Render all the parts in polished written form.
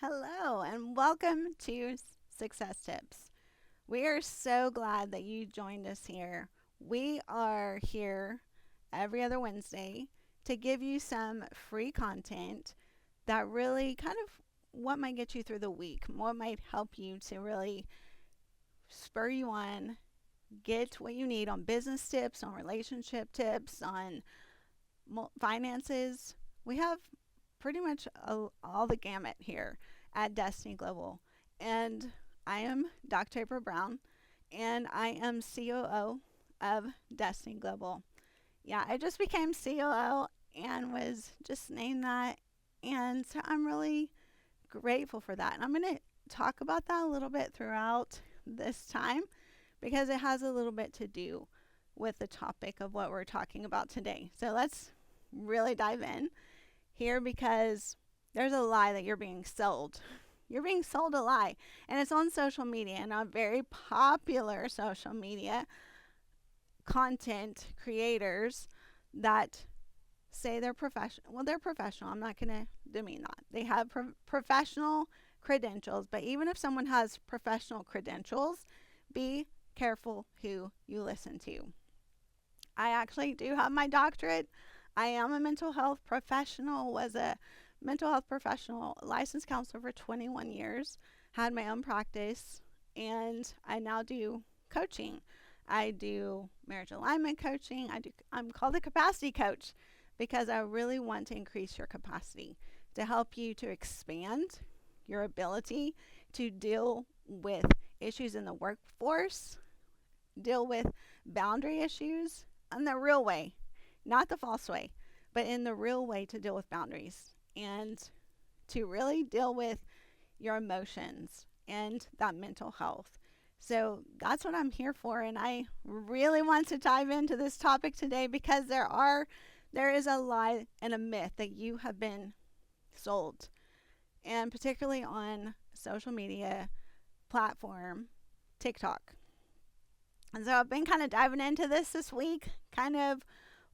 Hello, and welcome to Success Tips. We are so glad that you joined us here. We are here every other Wednesday to give you some free content that really kind of what might get you through the week, what might help you to really spur you on, get what you need on business tips, on relationship tips, on finances. We have pretty much all the gamut here at Destiny Global. And I am Dr. April Brown, and I am COO of Destiny Global. Yeah, I just became COO and was just named that. And so I'm really grateful for that. And I'm going to talk about that a little bit throughout this time because it has a little bit to do with the topic of what we're talking about today. So let's really dive in here because there's a lie that you're being sold. You're being sold a lie, and it's on social media and on very popular social media content creators that say they're professional. Well, they're professional. I'm not going to demean that. They have professional credentials, but even if someone has professional credentials, be careful who you listen to. I actually do have my doctorate. I am a mental health professional, was a mental health professional, licensed counselor for 21 years, had my own practice, and I now do coaching. I do marriage alignment coaching. I'm called a capacity coach because I really want to increase your capacity to help you to expand your ability to deal with issues in the workforce, deal with boundary issues in the real way, not the false way, but in the real way to deal with boundaries and to really deal with your emotions and that mental health. So that's what I'm here for, and I really want to dive into this topic today because there is a lie and a myth that you have been sold, and particularly on social media platform TikTok. And so I've been kind of diving into this week, kind of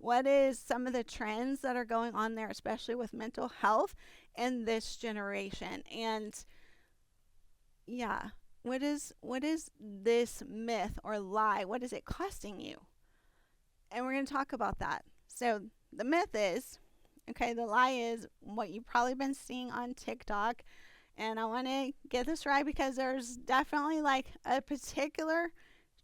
what is some of the trends that are going on there, especially with mental health in this generation. And yeah, what is this myth or lie? What is it costing you? And we're going to talk about that. So the myth is, okay, the lie is what you've probably been seeing on TikTok. And I want to get this right because there's definitely like a particular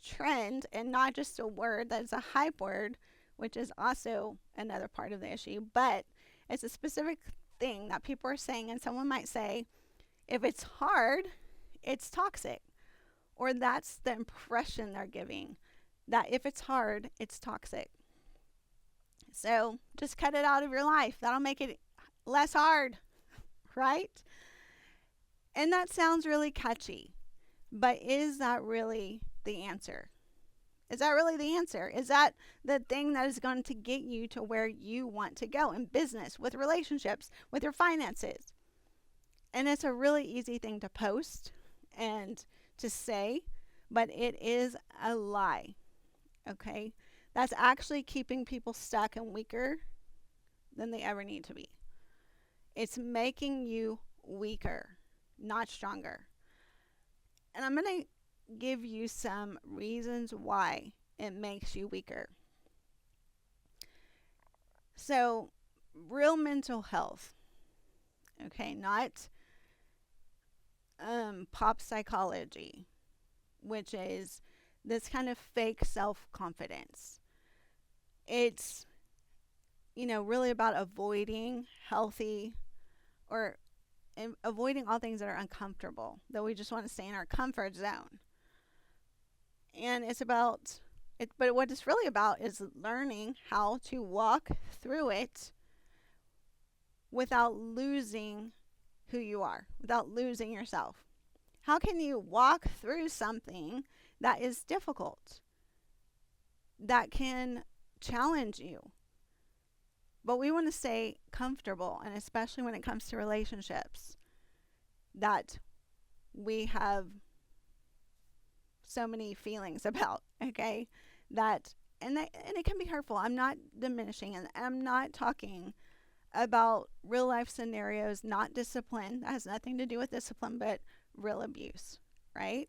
trend and not just a word that's a hype word, which is also another part of the issue, but it's a specific thing that people are saying. And someone might say, if it's hard, it's toxic. Or that's the impression they're giving, that if it's hard, it's toxic. So just cut it out of your life. That'll make it less hard, right? And that sounds really catchy, but is that really the answer? Is that really the answer? Is that the thing that is going to get you to where you want to go in business, with relationships, with your finances? And it's a really easy thing to post and to say, but it is a lie, okay? That's actually keeping people stuck and weaker than they ever need to be. It's making you weaker, not stronger. And I'm going to give you some reasons why it makes you weaker. So, real mental health, okay, not pop psychology, which is this kind of fake self confidence. It's, really about avoiding healthy or avoiding all things that are uncomfortable, that we just want to stay in our comfort zone. And it's about it, but what it's really about is learning how to walk through it without losing who you are, without losing yourself. How can you walk through something that is difficult, that can challenge you? But we want to stay comfortable, and especially when it comes to relationships that we have so many feelings about, okay? And it can be hurtful. I'm not diminishing, and I'm not talking about real life scenarios, not discipline. That has nothing to do with discipline, but real abuse, right?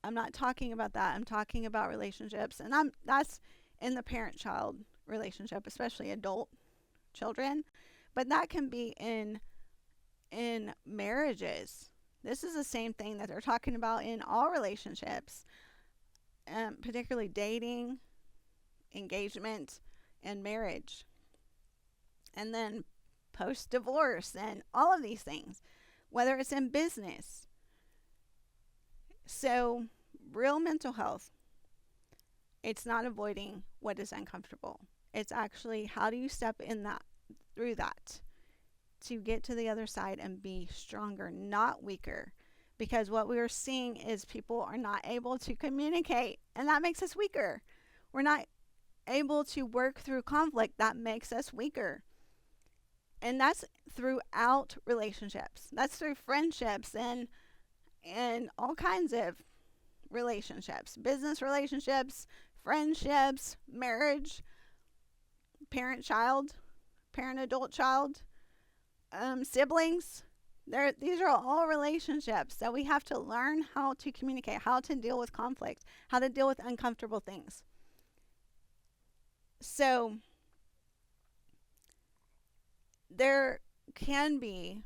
I'm not talking about that. I'm talking about relationships, and that's in the parent-child relationship, especially adult children, but that can be in marriages. This is the same thing that they're talking about in all relationships, particularly dating, engagement, and marriage, and then post divorce, and all of these things, whether it's in business. So, real mental health, it's not avoiding what is uncomfortable. It's actually how do you step in that through that to get to the other side and be stronger, not weaker. Because what we are seeing is people are not able to communicate, and that makes us weaker. We're not able to work through conflict, that makes us weaker. And that's throughout relationships. That's through friendships and all kinds of relationships, business relationships, friendships, marriage, parent-child, parent-adult child, siblings. These are all relationships that we have to learn how to communicate, how to deal with conflict, how to deal with uncomfortable things. So there can be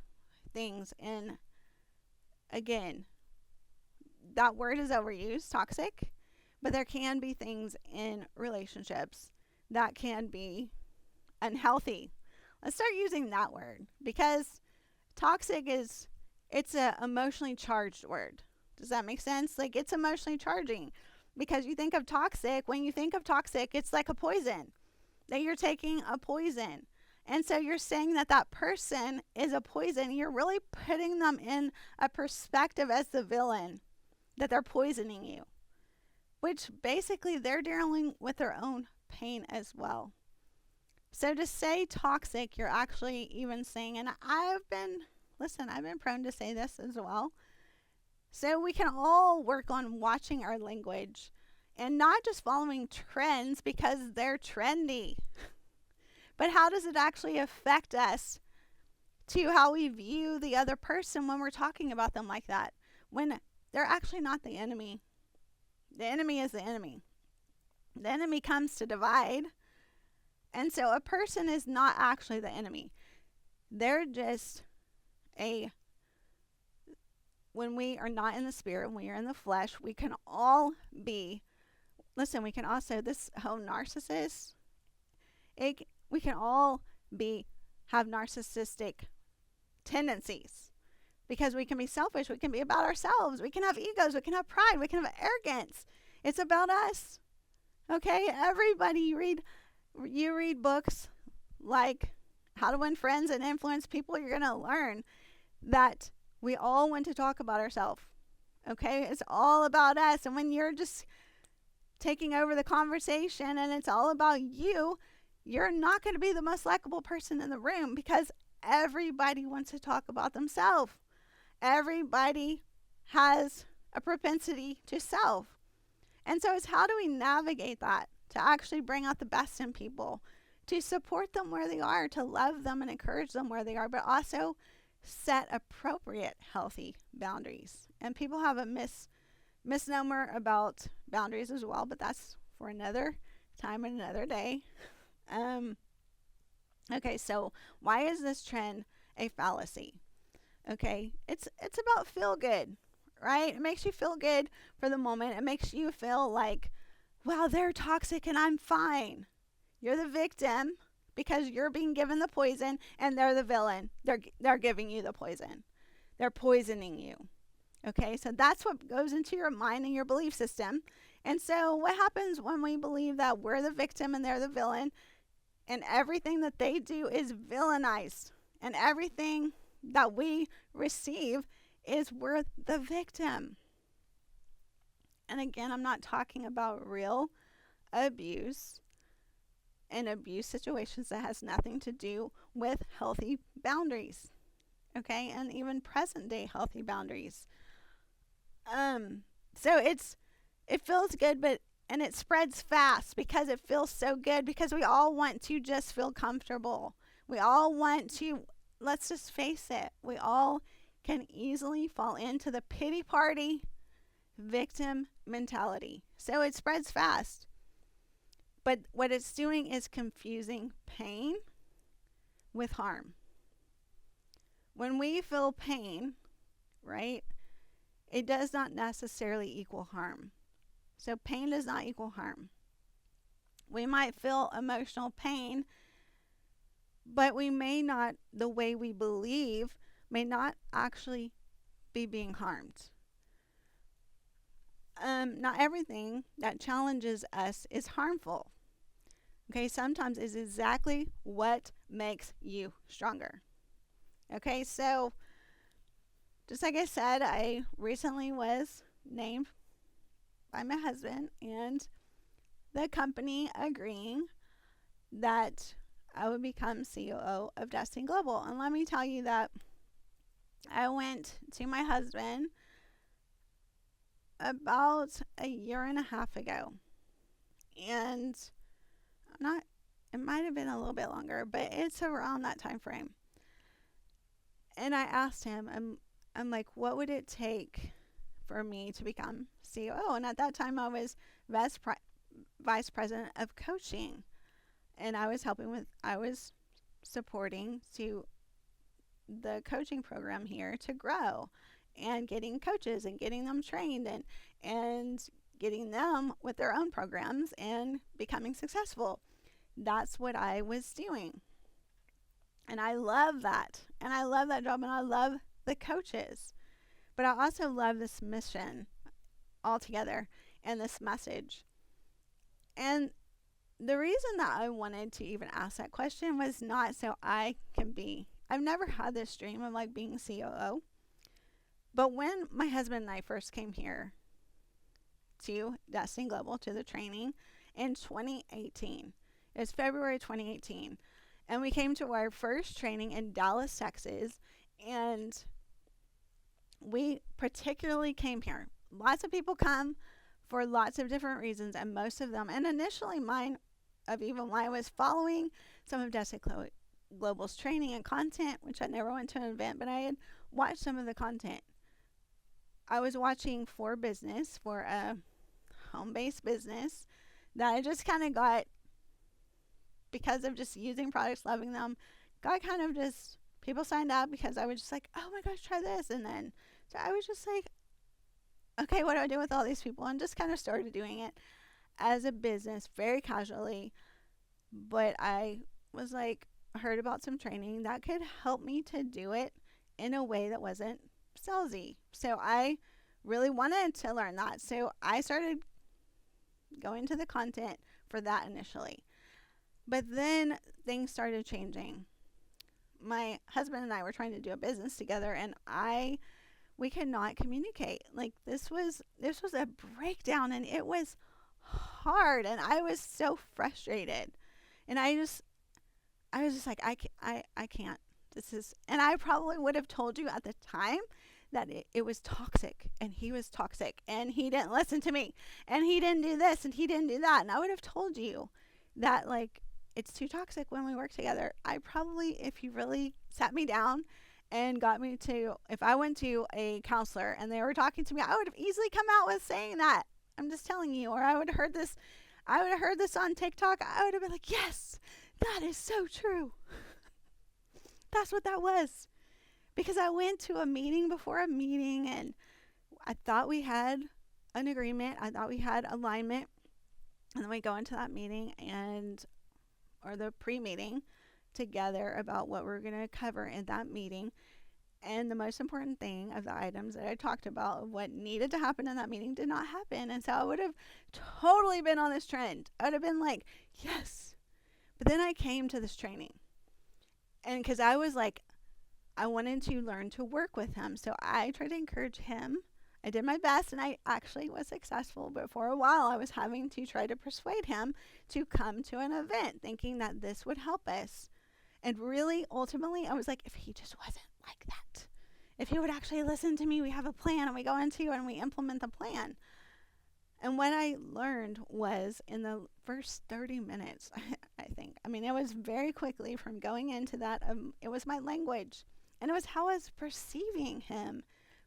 things in, again, that word is overused, toxic, but there can be things in relationships that can be unhealthy. Let's start using that word, because toxic it's a emotionally charged word. Does that make sense? Like, it's emotionally charging, because you think of toxic, when you think of toxic, it's like a poison, that you're taking a poison. And so you're saying that that person is a poison. You're really putting them in a perspective as the villain, that they're poisoning you, which basically they're dealing with their own pain as well. So to say toxic, you're actually even saying, and I've been prone to say this as well. So we can all work on watching our language and not just following trends because they're trendy, but how does it actually affect us to how we view the other person when we're talking about them like that, when they're actually not the enemy. The enemy is the enemy. The enemy comes to divide. And so a person is not actually the enemy. They're just when we are not in the spirit, when we are in the flesh, we can all be, we can also, this whole narcissist, we can all have narcissistic tendencies, because we can be selfish, we can be about ourselves, we can have egos, we can have pride, we can have arrogance. It's about us. Okay, everybody, you read books like How to Win Friends and Influence People, you're going to learn that we all want to talk about ourselves. Okay, it's all about us. And when you're just taking over the conversation and it's all about you, you're not going to be the most likable person in the room, because everybody wants to talk about themselves. Everybody has a propensity to self. And so it's how do we navigate that to actually bring out the best in people, to support them where they are, to love them and encourage them where they are, but also set appropriate healthy boundaries. And people have a misnomer about boundaries as well, but that's for another time and another day. Okay, so why is this trend a fallacy? Okay, it's about feel good, right? It makes you feel good for the moment. It makes you feel like, wow, they're toxic and I'm fine. You're the victim because you're being given the poison, and they're the villain. They're giving you the poison. They're poisoning you. Okay, so that's what goes into your mind and your belief system. And so what happens when we believe that we're the victim and they're the villain, and everything that they do is villainized, and everything that we receive is we're the victim. And again, I'm not talking about real abuse and abuse situations that has nothing to do with healthy boundaries. Okay, and even present day healthy boundaries. So it feels good, and it spreads fast because it feels so good, because we all want to just feel comfortable. We all want to, let's just face it, we all can easily fall into the pity party victim mentality. So it spreads fast. But what it's doing is confusing pain with harm. When we feel pain, right, it does not necessarily equal harm. So pain does not equal harm. We might feel emotional pain, but we may not, the way we believe, may not actually be being harmed. Not everything that challenges us is harmful. Okay, sometimes it's exactly what makes you stronger. Okay, so just like I said, I recently was named by my husband and the company agreeing that I would become COO of Destiny Global. And let me tell you that I went to my husband about a year and a half ago. And not, it might have been a little bit longer, but it's around that time frame. And I asked him, I'm like, what would it take for me to become COO? And at that time, I was vice president of coaching. And I was supporting to the coaching program here to grow and getting coaches and getting them trained and getting them with their own programs and becoming successful. That's what I was doing. And I love that. And I love that job and I love the coaches. But I also love this mission altogether and this message. And the reason that I wanted to even ask that question was not so I can be, I've never had this dream of like being COO. But when my husband and I first came here to Destiny Global, to the training in 2018, it was February 2018, and we came to our first training in Dallas, Texas, and we particularly came here. Lots of people come for lots of different reasons, and most of them, and initially mine, of even when I was following some of Destiny Global's training and content, which I never went to an event, but I had watched some of the content. I was watching For Business, for a home-based business that I just kind of got, because of just using products, loving them, got kind of just, people signed up because I was just like, oh my gosh, try this. And then, so I was just like, okay, what do I do with all these people? And just kind of started doing it as a business very casually. But I was like, heard about some training that could help me to do it in a way that wasn't salesy. So I really wanted to learn that. So I started going to the content for that initially. But then things started changing. My husband and I were trying to do a business together, and we could not communicate. Like this was a breakdown, and it was hard, and I was so frustrated. And I was just like, I can't. This is, and I probably would have told you at the time that it was toxic, and he was toxic, and he didn't listen to me, and he didn't do this, and he didn't do that. And I would have told you that, like, it's too toxic when we work together. I probably, if you really sat me down and got me to, if I went to a counselor and they were talking to me, I would have easily come out with saying that. I'm just telling you. Or I would have heard this on TikTok. I would have been like, yes, that is so true. That's what that was. Because I went to a meeting before a meeting, and I thought we had an agreement. I thought we had alignment. And then we go into that meeting or the pre-meeting together about what we're going to cover in that meeting. And the most important thing of the items that I talked about, of what needed to happen in that meeting, did not happen. And so I would have totally been on this trend. I would have been like, yes. But then I came to this training. And because I was like, I wanted to learn to work with him. So I tried to encourage him. I did my best, and I actually was successful. But for a while, I was having to try to persuade him to come to an event, thinking that this would help us. And really, ultimately, I was like, if he just wasn't like that, if he would actually listen to me, we have a plan, and we go into and we implement the plan. And what I learned was in the first 30 minutes, I think. I mean, it was very quickly from going into that. It was my language, and it was how I was perceiving him,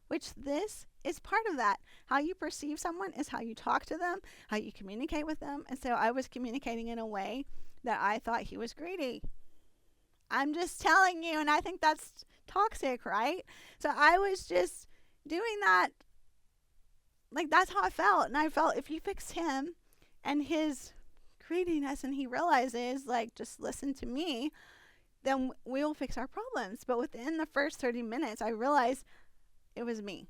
which this is part of that. How you perceive someone is how you talk to them, how you communicate with them. And so I was communicating in a way that I thought he was greedy. I'm just telling you, and I think that's toxic, right? So I was just doing that, like that's how I felt. And I felt if you fix him and his greediness and he realizes, like, just listen to me, then we will fix our problems. But within the first 30 minutes, I realized it was me.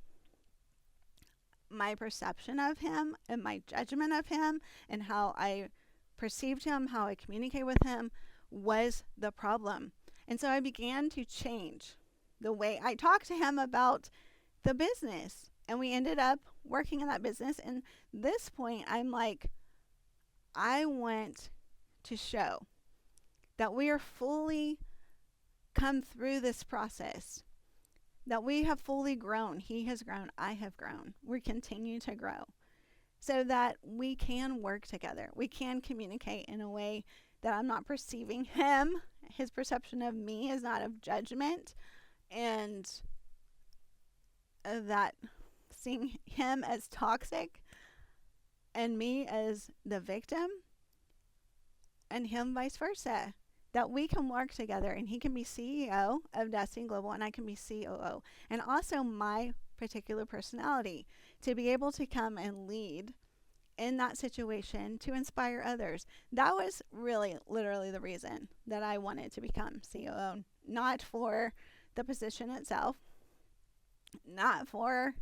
My perception of him and my judgment of him and how I perceived him, how I communicate with him was the problem. And so I began to change the way I talked to him about the business. And we ended up working in that business. And this point, I'm like, I want to show that we are fully come through this process, that we have fully grown. He has grown. I have grown. We continue to grow so that we can work together. We can communicate in a way that I'm not perceiving him. His perception of me is not of judgment, and that seeing him as toxic and me as the victim, and him vice versa. That we can work together, and he can be CEO of Destiny Global and I can be COO. And also my particular personality to be able to come and lead in that situation to inspire others. That was really literally the reason that I wanted to become COO. Not for the position itself, not for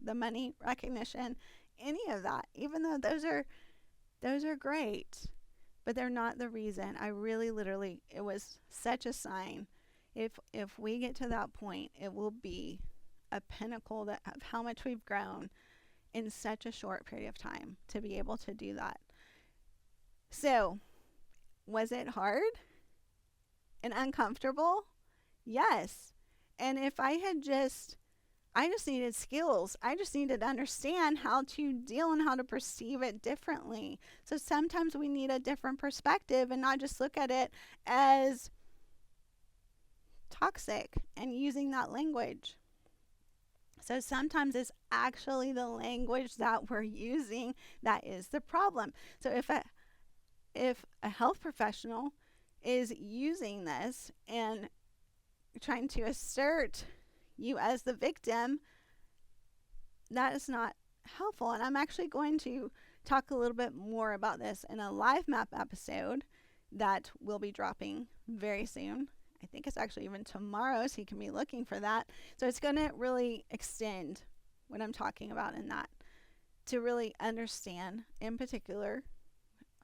the money, recognition, any of that. Even though those are great, but they're not the reason. I really literally, it was such a sign. If we get to that point, it will be a pinnacle of how much we've grown in such a short period of time to be able to do that. So, was it hard and uncomfortable? Yes. And if I just needed skills. I just needed to understand how to deal and how to perceive it differently. So sometimes we need a different perspective and not just look at it as toxic and using that language. So sometimes it's actually the language that we're using that is the problem. So if a health professional is using this and trying to assert you as the victim, that is not helpful. And I'm actually going to talk a little bit more about this in a live map episode that will be dropping very soon. I think it's actually even tomorrow, so you can be looking for that. So it's going to really extend what I'm talking about in that, to really understand in particular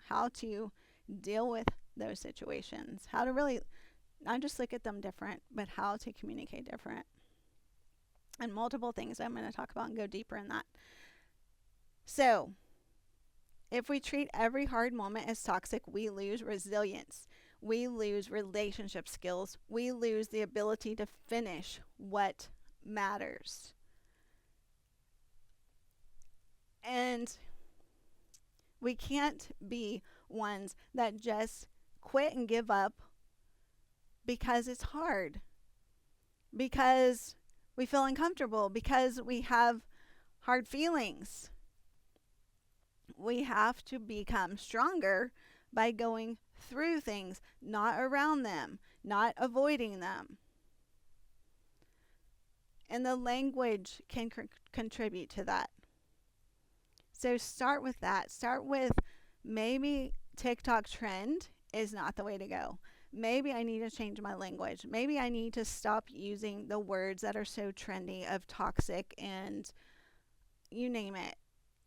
how to deal with those situations, how to really not just look at them different, but how to communicate different. And multiple things I'm going to talk about and go deeper in that. So, if we treat every hard moment as toxic, we lose resilience. We lose relationship skills. We lose the ability to finish what matters. And we can't be ones that just quit and give up because it's hard, because we feel uncomfortable, because we have hard feelings. We have to become stronger by going through things, not around them, not avoiding them. And the language can contribute to that. So start with that. Start with, maybe TikTok trend is not the way to go. Maybe I need to change my language. Maybe I need to stop using the words that are so trendy of toxic and you name it.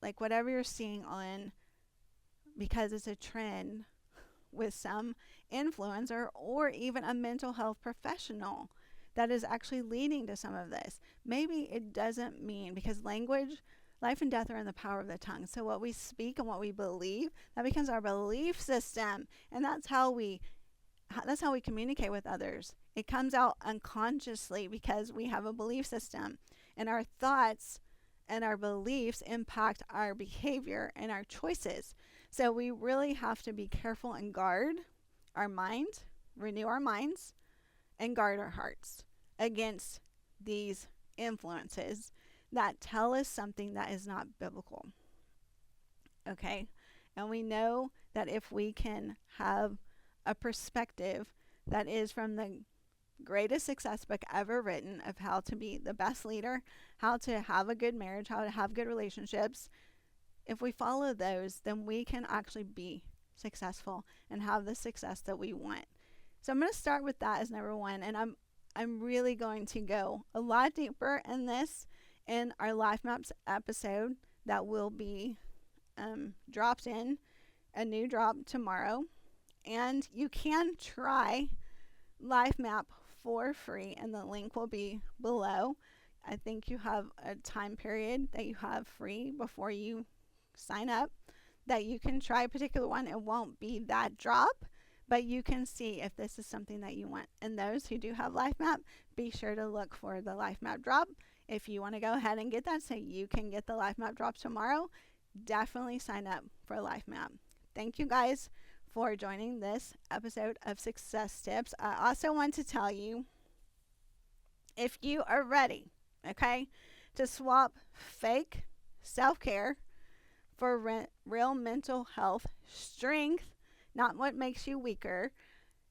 Like whatever you're seeing on, because it's a trend with some influencer or even a mental health professional that is actually leading to some of this. Maybe it doesn't mean, because language, life and death are in the power of the tongue. So what we speak and what we believe, that becomes our belief system. And that's how we communicate with others. It comes out unconsciously because we have a belief system, and our thoughts and our beliefs impact our behavior and our choices. So we really have to be careful and guard our mind, renew our minds, and guard our hearts against these influences that tell us something that is not biblical. Okay? And we know that if we can have a perspective that is from the greatest success book ever written of how to be the best leader, how to have a good marriage, how to have good relationships, if we follow those, then we can actually be successful and have the success that we want. So I'm going to start with that as number one, and I'm really going to go a lot deeper in this in our Life Maps episode that will be dropped in a new drop tomorrow. And you can try Life Map for free, and the link will be below. I think you have a time period that you have free before you sign up that you can try a particular one. It won't be that drop, but you can see if this is something that you want. And those who do have Life Map, be sure to look for the Life Map drop. If you want to go ahead and get that so you can get the Life Map drop tomorrow, definitely sign up for Life Map. Thank you guys for joining this episode of Success Tips. I also want to tell you, if you are ready, okay, to swap fake self-care for real mental health strength, not what makes you weaker,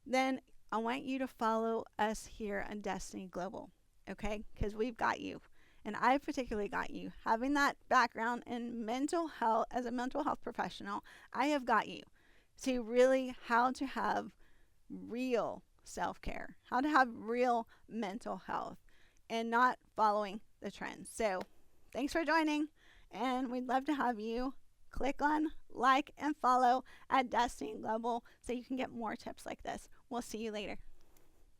then I want you to follow us here on Destiny Global, okay? Because we've got you. And I've particularly got you. Having that background in mental health as a mental health professional, I have got you to really how to have real self-care, how to have real mental health, and not following the trends. So thanks for joining, and we'd love to have you click on like and follow at Destiny Global so you can get more tips like this. We'll see you later.